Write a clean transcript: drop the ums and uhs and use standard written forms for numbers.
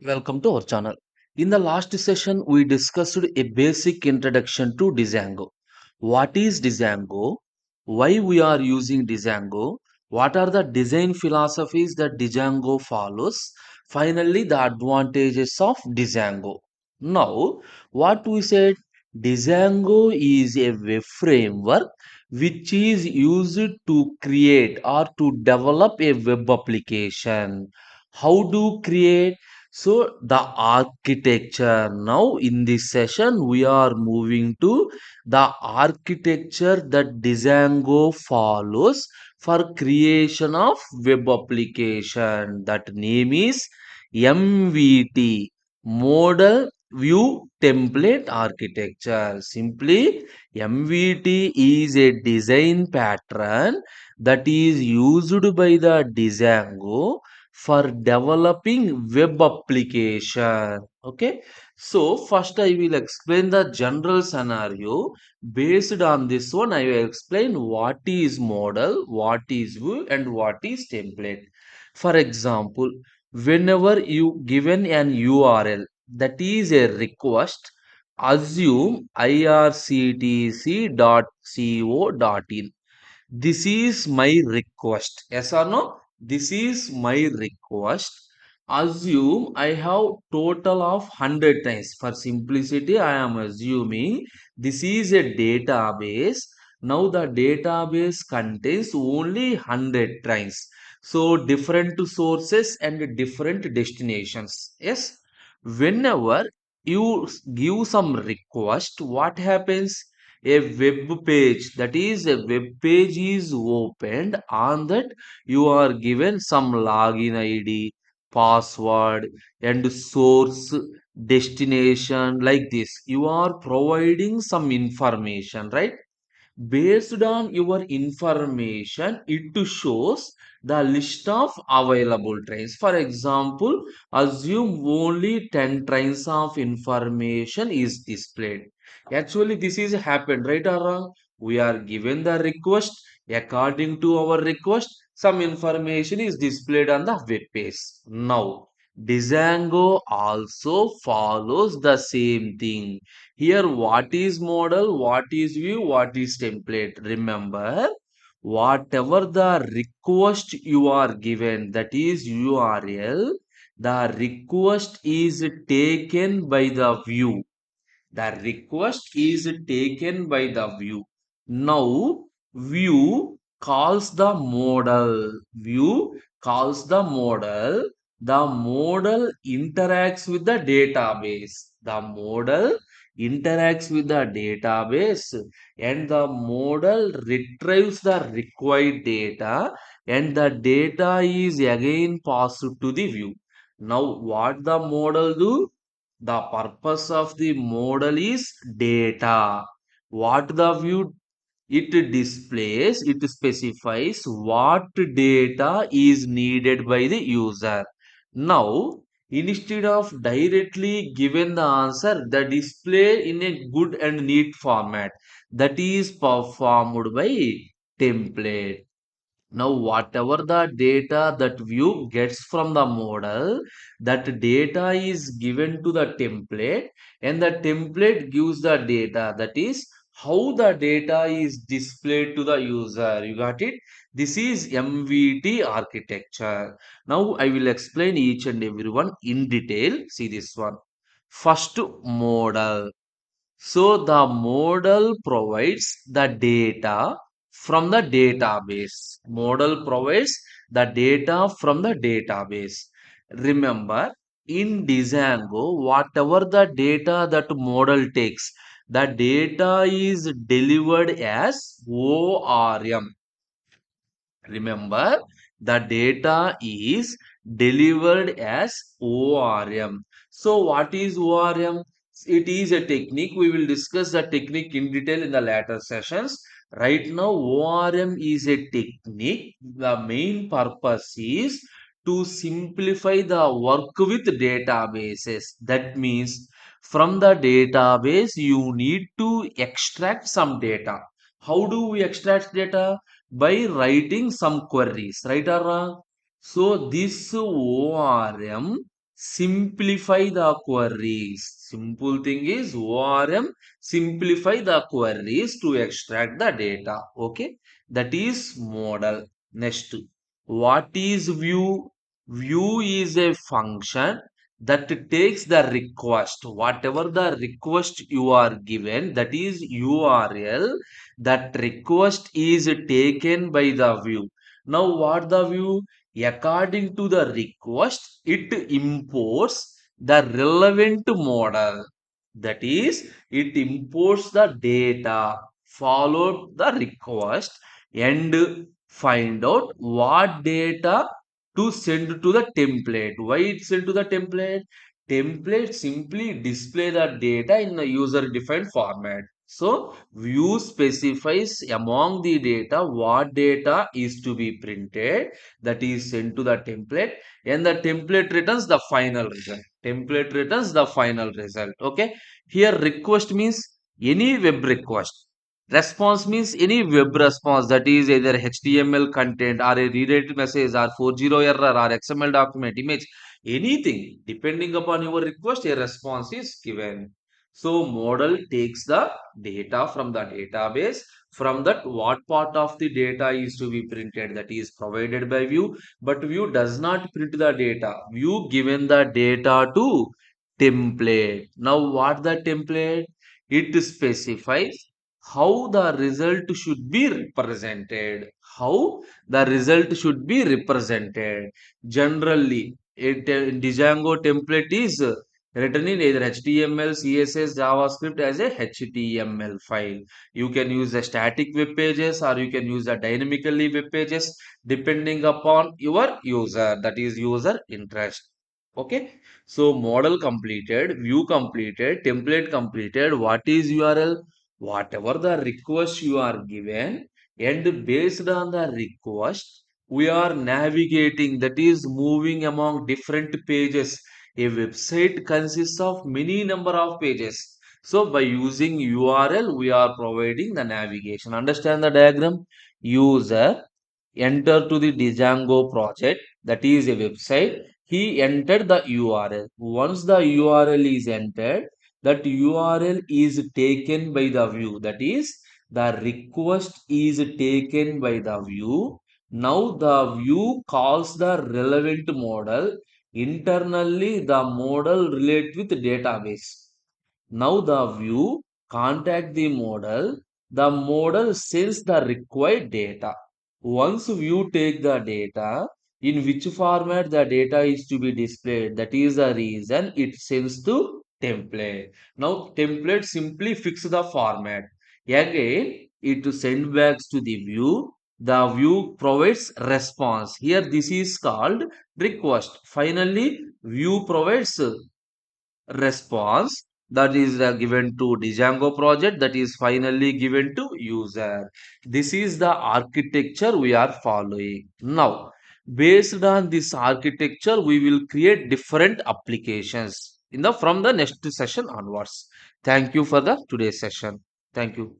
Welcome to our channel. In the last session, we discussed a basic introduction to Django. What is Django? Why we are using Django? What are the design philosophies that Django follows? Finally, the advantages of Django. Now, what we said, Django is a web framework which is used to create or to develop a web application. How to create? So the architecture. Now in this session we are moving to the architecture that Django follows for creation of web application. That name is MVT, Model View Template Architecture. Simply MVT is a design pattern that is used by the Django for developing web application. Okay, so first I will explain the general scenario. Based on this one, I will explain what is model, what is view, and what is template. For example, whenever you given an URL that is a request, assume irctc.co.in. This is my request. Yes or no? This is my request. Assume I have total of 100 times. For simplicity, I am assuming this is a database. Now the database contains only 100 trains. So different sources and different destinations. Yes. Whenever you give some request, what happens? A web page, that is a web page is opened. On that you are given some login id, password, and source, destination. Like this you are providing some information, right? Based on your information, it shows the list of available trains. For example, assume only 10 trains of information is displayed. Actually, this is happened, right or wrong? We are given the request. According to our request, some information is displayed on the web page. Now, Django also follows the same thing. Here, what is model, what is view, what is template? Remember, whatever the request you are given, that is URL, the request is taken by the view. The request is taken by the view. Now, view calls the model. View calls the model. The model interacts with the database. The model interacts with the database, and the model retrieves the required data, and the data is again passed to the view. Now, what the model do? The purpose of the model is data. What the view, it displays, it specifies what data is needed by the user. Now, instead of directly given the answer, the display in a good and neat format that is performed by template. Now, whatever the data that view gets from the model, that data is given to the template, and the template gives the data. That is how the data is displayed to the user. You got it? This is MVT architecture. Now, I will explain each and every one in detail. See this one. First, model. So the model provides the data from the database. Model provides the data from the database. Remember, in Django, whatever the data that model takes, the data is delivered as ORM. Remember, the data is delivered as ORM. So, what is ORM? It is a technique. We will discuss the technique in detail in the later sessions. Right now, ORM is a technique. The main purpose is to simplify the work with databases. That means from the database, you need to extract some data. How do we extract data? By writing some queries, right or wrong? So this ORM simplify the queries. Simple thing is ORM, simplify the queries to extract the data. Okay, that is model. Next, what is view? View is a function that takes the request, whatever the request you are given, that is URL, that request is taken by the view. Now, what the view? According to the request, it imports the relevant model. That is, it imports the data, follow the request, and find out what data to send to the template. Why it sent to the template? Template simply display the data in a user defined format. So view specifies among the data what data is to be printed, that is sent to the template, and the template returns the final result. Template returns the final result. Okay. Here request means any web request. Response means any web response, that is either HTML content or a redirected message or 40 error or XML document image, anything. Depending upon your request, a response is given. So model takes the data from the database. From that, what part of the data is to be printed, that is provided by view, but view does not print the data. View given the data to template. Now what the template? It specifies how the result should be represented. How the result should be represented. Generally, Django template is written in either HTML, CSS, JavaScript as a HTML file. You can use the static web pages or you can use the dynamically web pages depending upon your user, that is user interest. Okay. So model completed, view completed, template completed. What is URL? Whatever the request you are given, and based on the request, we are navigating, that is moving among different pages. A website consists of many number of pages. So by using URL, we are providing the navigation. Understand the diagram? User enter to the Django project, that is a website. He entered the URL. Once the URL is entered, that URL is taken by the view. That is, the request is taken by the view. Now the view calls the relevant model. Internally, the model relate with database. Now the view contact the model. The model sends the required data. Once view take the data, in which format the data is to be displayed, that is the reason it sends to template. Now template simply fix the format. Again, it send back to the view. The view provides response. Here this is called request. Finally, view provides response, that is given to Django project, that is finally given to user. This is the architecture we are following. Now, based on this architecture, we will create different applications in the from the next session onwards. Thank you for the today's session. Thank you.